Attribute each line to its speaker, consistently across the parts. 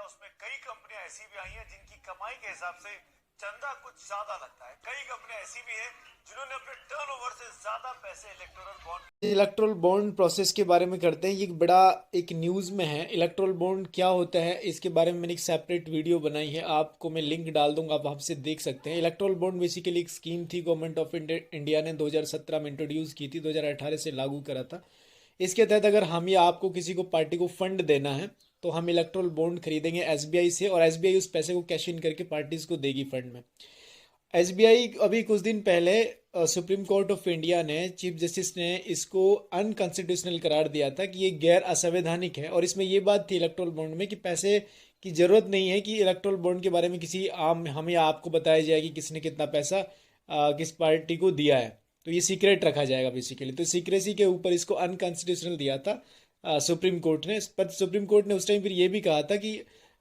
Speaker 1: उसमें कई कंपनियां ऐसी भी आई हैं जिनकी कमाई के हिसाब से चंदा कुछ ज्यादा लगता है। कई कंपनियां ऐसी भी हैं जिन्होंने अपने टर्नओवर से ज्यादा पैसे इलेक्टोरल बॉन्ड प्रोसेस के बारे में करते हैं। ये बड़ा एक न्यूज़ में है। इलेक्टोरल बॉन्ड क्या होता है इसके बारे में मैंने एक सेपरेट वीडियो बनाई है, आपको मैं लिंक डाल दूंगा, आप वहाँ से देख सकते हैं। इलेक्टोरल बॉन्ड बेसिकली एक स्कीम थी, गवर्नमेंट ऑफ इंडिया ने 2017 में इंट्रोड्यूस की थी, 2018 से लागू करा था। इसके तहत अगर हम या आपको किसी को पार्टी को फंड देना है तो हम इलेक्टोरल बॉन्ड खरीदेंगे एसबीआई से, और एसबीआई उस पैसे को कैश इन करके पार्टीज को देगी फंड में। एसबीआई अभी कुछ दिन पहले सुप्रीम कोर्ट ऑफ इंडिया ने, चीफ जस्टिस ने इसको अनकॉन्स्टिट्यूशनल करार दिया था कि ये गैर असंवैधानिक है। और इसमें ये बात थी इलेक्टोरल बॉन्ड में कि पैसे की ज़रूरत नहीं है कि इलेक्टोरल बॉन्ड के बारे में किसी आम हम या आपको बताया जाए कि किसने कितना पैसा किस पार्टी को दिया है, तो ये सीक्रेट रखा जाएगा बेसिकली। तो सीक्रेसी के ऊपर इसको अनकॉन्स्टिट्यूशनल दिया था सुप्रीम कोर्ट ने। पर सुप्रीम कोर्ट ने उस टाइम फिर ये भी कहा था कि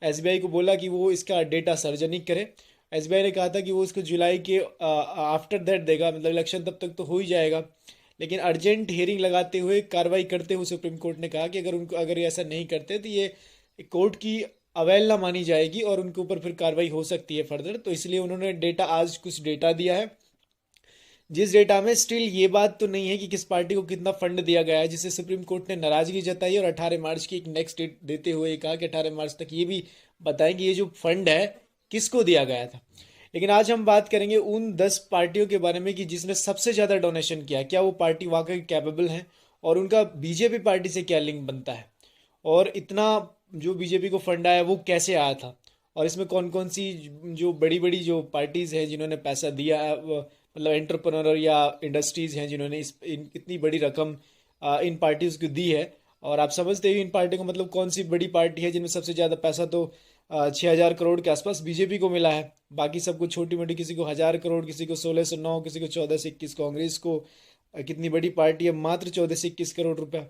Speaker 1: एसबीआई को बोला कि वो इसका डेटा सार्वजनिक करे। एसबीआई ने कहा था कि वो इसको जुलाई के आफ्टर दैट देगा, मतलब इलेक्शन तब तक तो हो ही जाएगा। लेकिन अर्जेंट हियरिंग लगाते हुए, कार्रवाई करते हुए सुप्रीम कोर्ट ने कहा कि अगर ये ऐसा नहीं करते तो ये कोर्ट की अवहेलना मानी जाएगी और उनके ऊपर फिर कार्रवाई हो सकती है फर्दर। तो इसलिए उन्होंने डेटा, आज कुछ डेटा दिया है, जिस डेटा में स्टिल ये बात तो नहीं है कि किस पार्टी को कितना फंड दिया गया है, जिससे सुप्रीम कोर्ट ने नाराजगी जताई और 18 मार्च की एक नेक्स्ट डेट देते हुए कहा कि 18 मार्च तक ये भी बताएं कि ये जो फंड है किसको दिया गया था। लेकिन आज हम बात करेंगे उन 10 पार्टियों के बारे में कि जिसने सबसे ज़्यादा डोनेशन किया, क्या वो पार्टी वाकई कैपेबल है और उनका बीजेपी पार्टी से क्या लिंक बनता है, और इतना जो बीजेपी को फंड आया वो कैसे आया था, और इसमें कौन कौन सी जो बड़ी बड़ी जो पार्टीज़ हैं जिन्होंने पैसा दिया, मतलब एंटरप्रेन्योर या इंडस्ट्रीज़ हैं जिन्होंने इतनी बड़ी रकम इन पार्टीज़ को दी है। और आप समझते हो इन पार्टी को मतलब कौन सी बड़ी पार्टी है जिनमें सबसे ज़्यादा पैसा तो 6,000 करोड़ के आसपास बीजेपी को मिला है। बाकी सबको छोटी मोटी, किसी को 1,000 करोड़, किसी को 1,609, किसी को 14 से 21, कांग्रेस को कितनी बड़ी पार्टी है मात्र 14 से 21 करोड़ रुपया,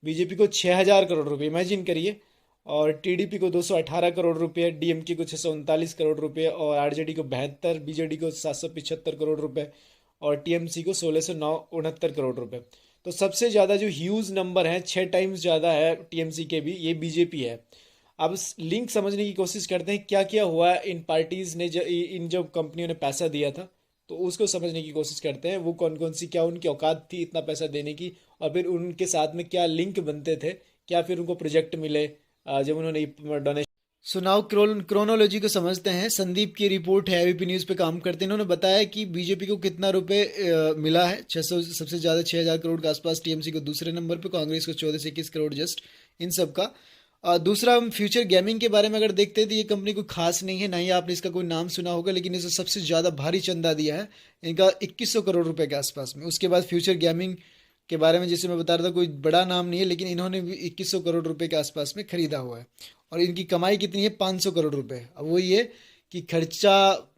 Speaker 1: बीजेपी को 6,000 करोड़ रुपये, इमेजिन करिए। और टीडीपी को 218 करोड़ रुपये, डीएमके को 639 करोड़ रुपये, और आरजेडी को 72, बीजेडी को 775 करोड़ रुपये, और टीएमसी को 1,669 करोड़ रुपये। तो सबसे ज़्यादा जो ह्यूज नंबर है, 6 टाइम्स ज़्यादा है टीएमसी के भी, ये बीजेपी है। अब इस लिंक समझने की कोशिश करते हैं क्या क्या हुआ इन पार्टीज़ ने इन जो कंपनियों ने पैसा दिया था, तो उसको समझने की कोशिश करते हैं। वो कौन कौन सी, क्या उनकी औकात थी इतना पैसा देने की, और फिर उनके साथ में क्या लिंक बनते थे, क्या फिर उनको प्रोजेक्ट मिले जब उन्होंने डोनेशन। सुनाओ क्रोनोलॉजी को समझते हैं। संदीप की रिपोर्ट है, एबीपी न्यूज़ पे काम करते हैं। इन्होंने बताया कि बीजेपी को कितना रुपए मिला है, 600, सबसे ज़्यादा 6,000 करोड़ के आसपास, टीएमसी को दूसरे नंबर पे, कांग्रेस को 14 से 21 करोड़ जस्ट, इन सब का। दूसरा, हम फ्यूचर गेमिंग के बारे में अगर देखते हैं तो ये कंपनी कोई खास नहीं है, ना ही आपने इसका कोई नाम सुना होगा, लेकिन इसे सबसे ज़्यादा भारी चंदा दिया है इनका 2,100 करोड़ रुपए के आसपास में। उसके बाद फ्यूचर गेमिंग के बारे में जैसे मैं बता रहा था, कोई बड़ा नाम नहीं है, लेकिन इन्होंने भी 2,100 करोड़ रुपए के आसपास में खरीदा हुआ है। और इनकी कमाई कितनी है, 500 करोड़ रुपए। अब वो ये कि खर्चा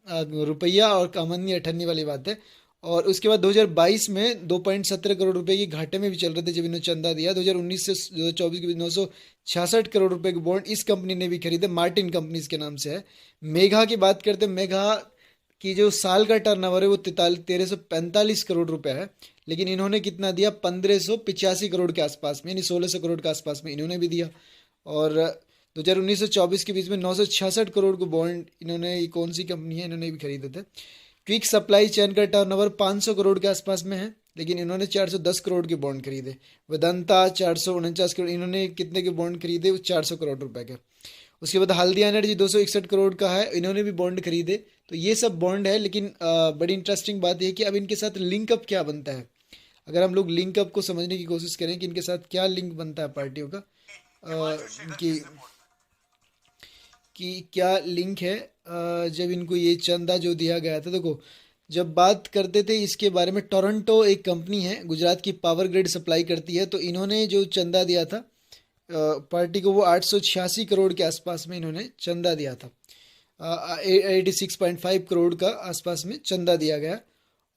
Speaker 1: रुपया और आमदनी अठन्नी वाली बात है। और उसके बाद 2022 में 2.17 करोड़ रुपए की घाटे में भी चल रहे थे जब इन्होंने चंदा दिया। 2019 से 2024 के बीच 966 करोड़ रुपए के बॉन्ड इस कंपनी ने भी खरीदे, मार्टिन कंपनी इसके नाम से है। मेघा की बात करते हैं, मेघा की जो साल का टर्नओवर है वो 1345 करोड़ रुपए है, लेकिन इन्होंने कितना दिया, 1,585 करोड़ के आसपास में, यानी 1,600 करोड़ के आसपास में इन्होंने भी दिया। और 2019 से 24 के बीच में 966 करोड़ को बॉन्ड इन्होंने, ये कौन सी कंपनी है, इन्होंने भी खरीदे थे। क्विक सप्लाई चेन का टर्नओवर 500 करोड़ के आसपास में है, लेकिन इन्होंने 410 करोड़ के बॉन्ड खरीदे। वेदांता 449 करोड़, इन्होंने कितने के बॉन्ड खरीदे, वो 400 करोड़ रुपए के। उसके बाद हल्दिया एनर्जी 261 करोड़ का है, इन्होंने भी बॉन्ड खरीदे। तो ये सब बॉन्ड है, लेकिन बड़ी इंटरेस्टिंग बात यह कि अब इनके साथ लिंकअप क्या बनता है। अगर हम लोग लिंकअप को समझने की कोशिश करें कि इनके साथ क्या लिंक बनता है पार्टियों का, कि क्या लिंक है जब इनको ये चंदा जो दिया गया था। देखो, जब बात करते थे इसके बारे में, टोरंटो एक कंपनी है, गुजरात की पावर ग्रिड सप्लाई करती है, तो इन्होंने जो चंदा दिया था पार्टी को, वो 886 करोड़ के आसपास में इन्होंने चंदा दिया था। 86.5 करोड़ का आसपास में चंदा दिया गया।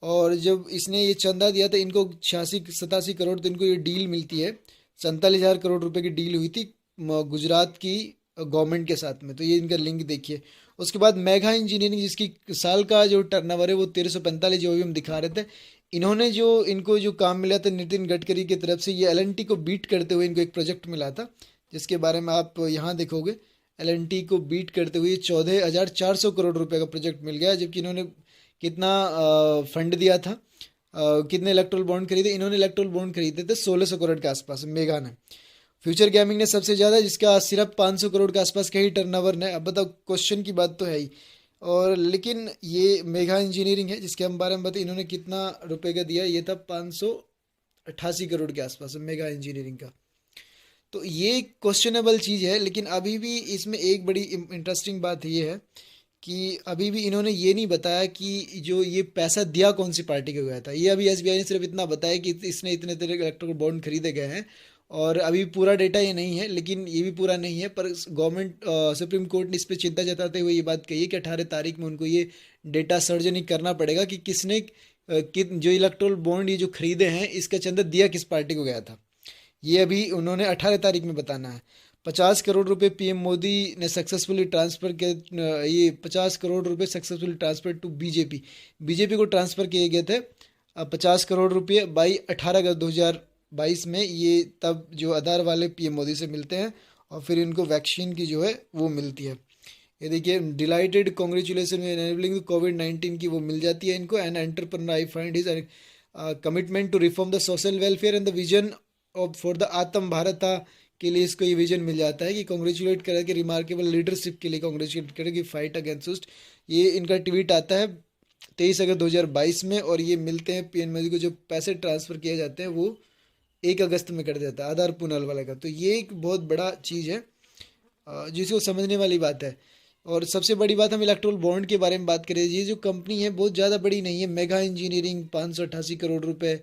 Speaker 1: और जब इसने ये चंदा दिया था, इनको 86-87 करोड़, तो इनको ये डील मिलती है, 47,000 करोड़ रुपए की डील हुई थी गुजरात की गवर्नमेंट के साथ में। तो ये इनका लिंक देखिए। उसके बाद मेघा इंजीनियरिंग, जिसकी साल का जो टर्नओवर है वो 1345, जो भी हम दिखा रहे थे, इन्होंने जो इनको जो काम मिला था नितिन गडकरी की तरफ से, ये एलएनटी को बीट करते हुए इनको एक प्रोजेक्ट मिला था, जिसके बारे में आप यहाँ देखोगे
Speaker 2: L&T को बीट करते हुए 14,400 करोड़ रुपए का प्रोजेक्ट मिल गया, जबकि इन्होंने कितना फंड दिया था, कितने इलेक्ट्रल बॉन्ड खरीदे, इन्होंने इलेक्ट्रल बॉन्ड खरीदे थे 1600 करोड़ के आसपास, मेगा ने। फ्यूचर गेमिंग ने सबसे ज़्यादा, जिसका सिर्फ 500 करोड़ के आसपास का ही टर्नओवर है। अब बताओ, क्वेश्चन की बात तो है ही। और लेकिन ये मेगा इंजीनियरिंग है जिसके हम बारे में बताए, इन्होंने कितना रुपए का दिया, ये था 588 करोड़ के आसपास मेगा इंजीनियरिंग का। तो ये क्वेश्चनेबल चीज़ है, लेकिन अभी भी इसमें एक बड़ी इंटरेस्टिंग बात ये है कि अभी भी इन्होंने ये नहीं बताया कि जो ये पैसा दिया कौन सी पार्टी को गया था। ये अभी एसबीआई ने सिर्फ इतना बताया कि इसने इतने तरह के इलेक्ट्रिकल बॉन्ड खरीदे गए हैं, और अभी पूरा डेटा ये नहीं है, लेकिन ये भी पूरा नहीं है। पर गवर्नमेंट, सुप्रीम कोर्ट ने इस पर चिंता जताते हुए ये बात कही है कि 18 तारीख में उनको ये डेटा सार्वजनिक करना पड़ेगा कि किसने जो इलेक्ट्रोल बॉन्ड ये जो खरीदे हैं, इसका चंदा दिया किस पार्टी को गया था। ये अभी उन्होंने 18 तारीख में बताना है। 50 करोड़ रुपए पीएम मोदी ने सक्सेसफुली ट्रांसफ़र किए, ये 50 करोड़ रुपए successfully transfer to BJP, BJP को ट्रांसफ़र किए गए थे। 50 करोड़ रुपये बाई 18 अगस्त 2022 में, ये तब जो आधार वाले पीएम मोदी से मिलते हैं और फिर इनको वैक्सीन की जो है वो मिलती है। ये देखिए, डिलाइटेड कॉन्ग्रेचुलेसन में एनेबलिंग कोविड-19 की वो मिल जाती है इनको। And entrepreneur I find his commitment to reform the social welfare and the vision of for the आत्म भारता के लिए इसको ये विजन मिल जाता है कि कॉन्ग्रेचुलेट करे कि रिमार्केबल लीडरशिप के लिए कॉन्ग्रेचुलेट करे कि फाइट अगेंस्ट। ये इनका ट्वीट आता है 23 अगस्त 2022 में, और ये मिलते हैं पीएम मोदी को। जो पैसे ट्रांसफ़र किए जाते हैं वो 1 अगस्त में कर देता है आधार पुनाल वाले का। तो ये एक बहुत बड़ा चीज़ है, जिसको समझने वाली बात है। और सबसे बड़ी बात, हम इलेक्ट्रोल बॉन्ड के बारे में बात करें, ये जो कंपनी है बहुत ज़्यादा बड़ी नहीं है। मेगा इंजीनियरिंग 588 करोड़ रुपए,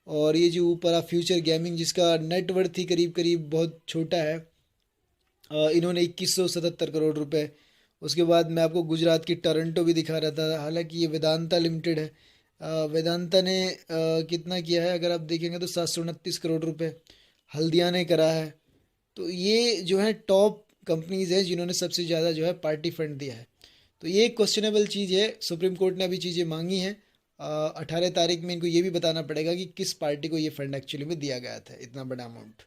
Speaker 2: और ये जो ऊपर आप फ्यूचर गेमिंग जिसका नेटवर्थ ही करीब करीब बहुत छोटा है, इन्होंने 2177 करोड़ रुपए। उसके बाद मैं आपको गुजरात की टोरंटो भी दिखा रहा था, हालांकि ये वेदांता लिमिटेड है। वेदांता ने कितना किया है अगर आप देखेंगे तो 729 करोड़ रुपए हल्दिया ने करा है। तो ये जो है टॉप कंपनीज हैं जिन्होंने सबसे ज़्यादा जो है पार्टी फंड दिया है। तो ये एक क्वेश्चनेबल चीज़ है। सुप्रीम कोर्ट ने अभी चीज़ें मांगी हैं। 18 तारीख में इनको ये भी बताना पड़ेगा कि किस पार्टी को ये फंड एक्चुअली में दिया गया था, इतना बड़ा अमाउंट।